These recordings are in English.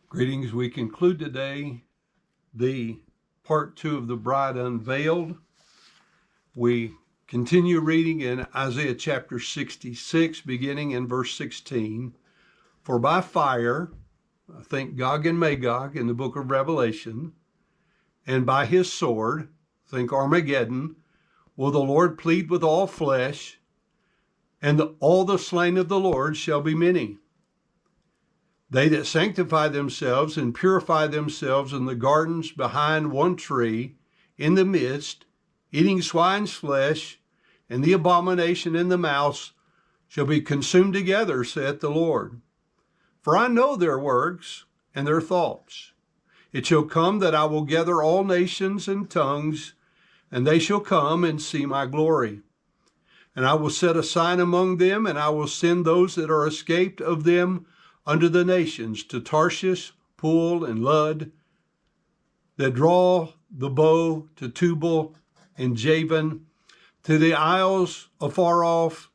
Greetings. We conclude today the part 2 of the Bride Unveiled. We continue reading in Isaiah chapter 66, beginning in verse 16. For by fire, think Gog and Magog in the book of Revelation, and by his sword, think Armageddon, will the Lord plead with all flesh, and all the slain of the Lord shall be many. They that sanctify themselves and purify themselves in the gardens behind one tree, in the midst, eating swine's flesh, and the abomination and the mouse, shall be consumed together, saith the Lord. For I know their works and their thoughts. It shall come that I will gather all nations and tongues, and they shall come and see my glory. And I will set a sign among them, and I will send those that are escaped of them unto the nations, to Tarshish, Pool, and Lud, that draw the bow, to Tubal and Javan, to the isles afar off,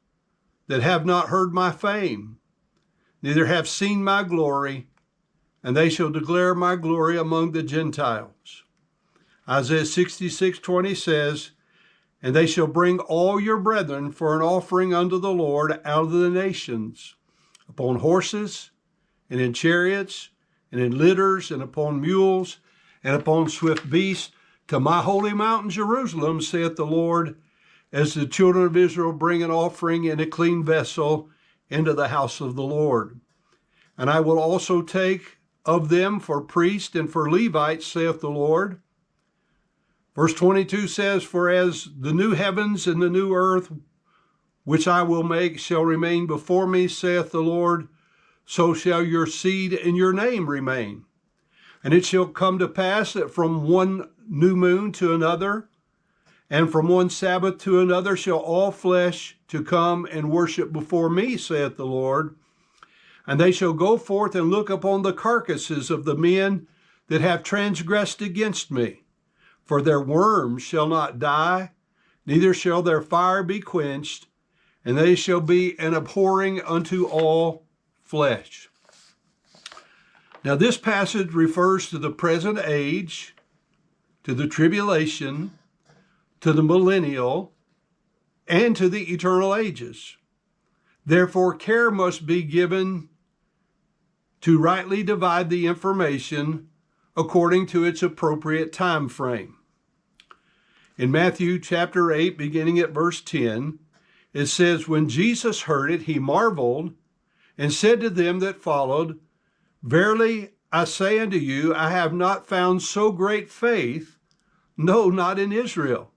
that have not heard my fame, neither have seen my glory, and they shall declare my glory among the Gentiles. Isaiah 66:20 says, and they shall bring all your brethren for an offering unto the Lord out of the nations, upon horses, and in chariots, and in litters, and upon mules, and upon swift beasts, to my holy mountain Jerusalem, saith the Lord, as the children of Israel bring an offering in a clean vessel into the house of the Lord. And I will also take of them for priests and for Levites, saith the Lord. Verse 22 says, for as the new heavens and the new earth, which I will make, shall remain before me, saith the Lord, so shall your seed and your name remain. And it shall come to pass that from one new moon to another, and from one Sabbath to another, shall all flesh to come and worship before me, saith the Lord. And they shall go forth and look upon the carcasses of the men that have transgressed against me. For their worms shall not die, neither shall their fire be quenched, and they shall be an abhorring unto all flesh. Now this passage refers to the present age, to the tribulation, to the millennial, and to the eternal ages. Therefore, care must be given to rightly divide the information according to its appropriate time frame. In Matthew chapter 8, beginning at verse 10, it says, when Jesus heard it, he marveled, and said to them that followed, verily I say unto you, I have not found so great faith, no, not in Israel.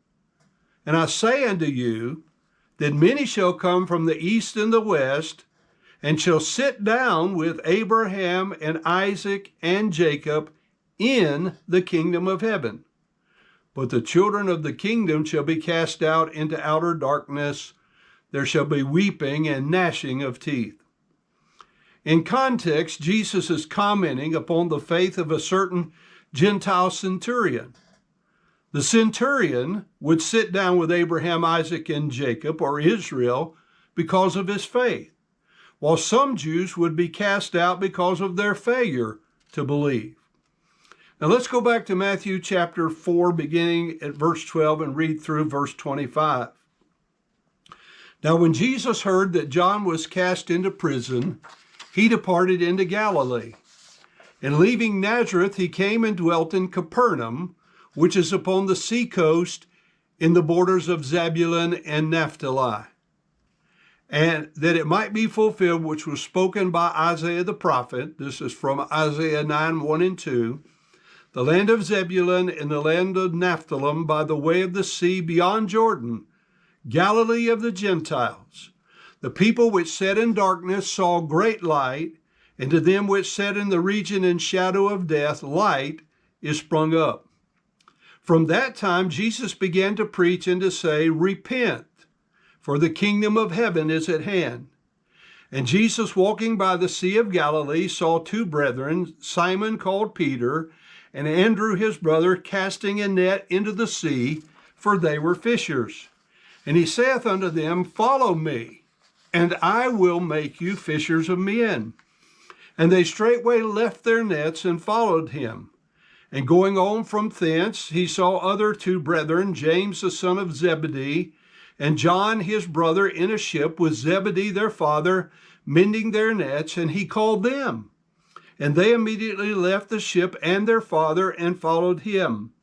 And I say unto you, that many shall come from the east and the west, and shall sit down with Abraham and Isaac and Jacob in the kingdom of heaven. But the children of the kingdom shall be cast out into outer darkness. There shall be weeping and gnashing of teeth. In context, Jesus is commenting upon the faith of a certain Gentile centurion. The centurion would sit down with Abraham, Isaac, and Jacob, or Israel, because of his faith, while some Jews would be cast out because of their failure to believe. Now let's go back to Matthew chapter 4, beginning at verse 12, and read through verse 25. Now when Jesus heard that John was cast into prison, he departed into Galilee. And leaving Nazareth, he came and dwelt in Capernaum, which is upon the sea coast in the borders of Zebulun and Naphtali. And that it might be fulfilled, which was spoken by Isaiah the prophet, this is from Isaiah 9, 1 and 2, the land of Zebulun and the land of Naphtali by the way of the sea beyond Jordan, Galilee of the Gentiles. The people which sat in darkness saw great light, and to them which sat in the region and shadow of death, light is sprung up. From that time Jesus began to preach and to say, repent, for the kingdom of heaven is at hand. And Jesus, walking by the Sea of Galilee, saw two brethren, Simon called Peter, and Andrew his brother, casting a net into the sea, for they were fishers. And he saith unto them, follow me, and I will make you fishers of men. And they straightway left their nets and followed him. And going on from thence, he saw other two brethren, James the son of Zebedee, and John his brother, in a ship with Zebedee their father, mending their nets, and he called them. And they immediately left the ship and their father and followed him.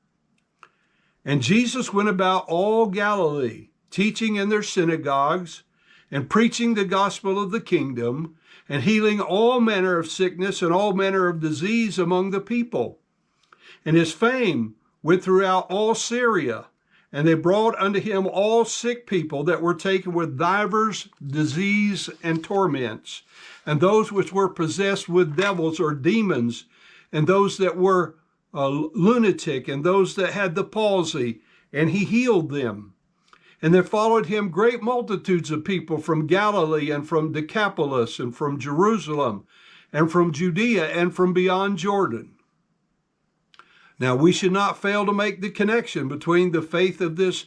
And Jesus went about all Galilee, teaching in their synagogues, and preaching the gospel of the kingdom, and healing all manner of sickness and all manner of disease among the people. And his fame went throughout all Syria, and they brought unto him all sick people that were taken with divers disease and torments, and those which were possessed with devils or demons, and those that were lunatic, and those that had the palsy, and he healed them. And there followed him great multitudes of people from Galilee and from Decapolis and from Jerusalem and from Judea and from beyond Jordan. Now we should not fail to make the connection between the faith of this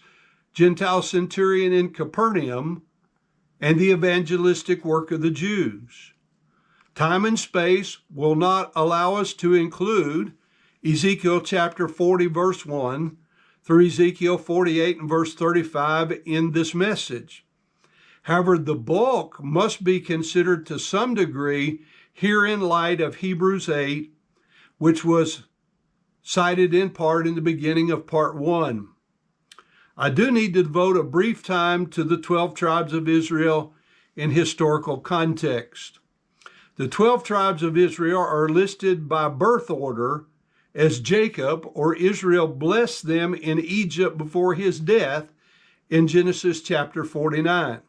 Gentile centurion in Capernaum and the evangelistic work of the Jews. Time and space will not allow us to include Ezekiel chapter 40, verse 1, through Ezekiel 48 and verse 35 in this message. However, the bulk must be considered to some degree here in light of Hebrews 8, which was cited in part in the beginning of part 1. I do need to devote a brief time to the 12 tribes of Israel in historical context. The 12 tribes of Israel are listed by birth order as Jacob or Israel blessed them in Egypt before his death in Genesis chapter 49.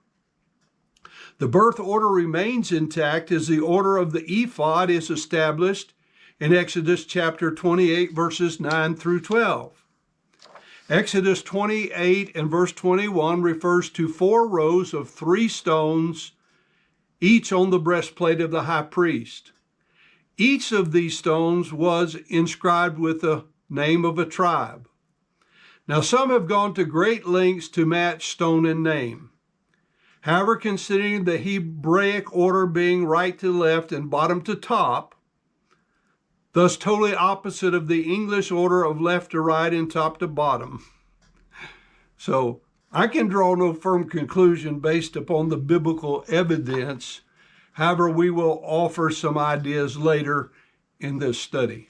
The birth order remains intact as the order of the ephod is established in Exodus chapter 28, verses 9 through 12. Exodus 28 and verse 21 refers to 4 rows of 3 stones, each on the breastplate of the high priest. Each of these stones was inscribed with the name of a tribe. Now, some have gone to great lengths to match stone and name. However, considering the Hebraic order being right to left and bottom to top, thus totally opposite of the English order of left to right and top to bottom. So I can draw no firm conclusion based upon the biblical evidence. However, we will offer some ideas later in this study.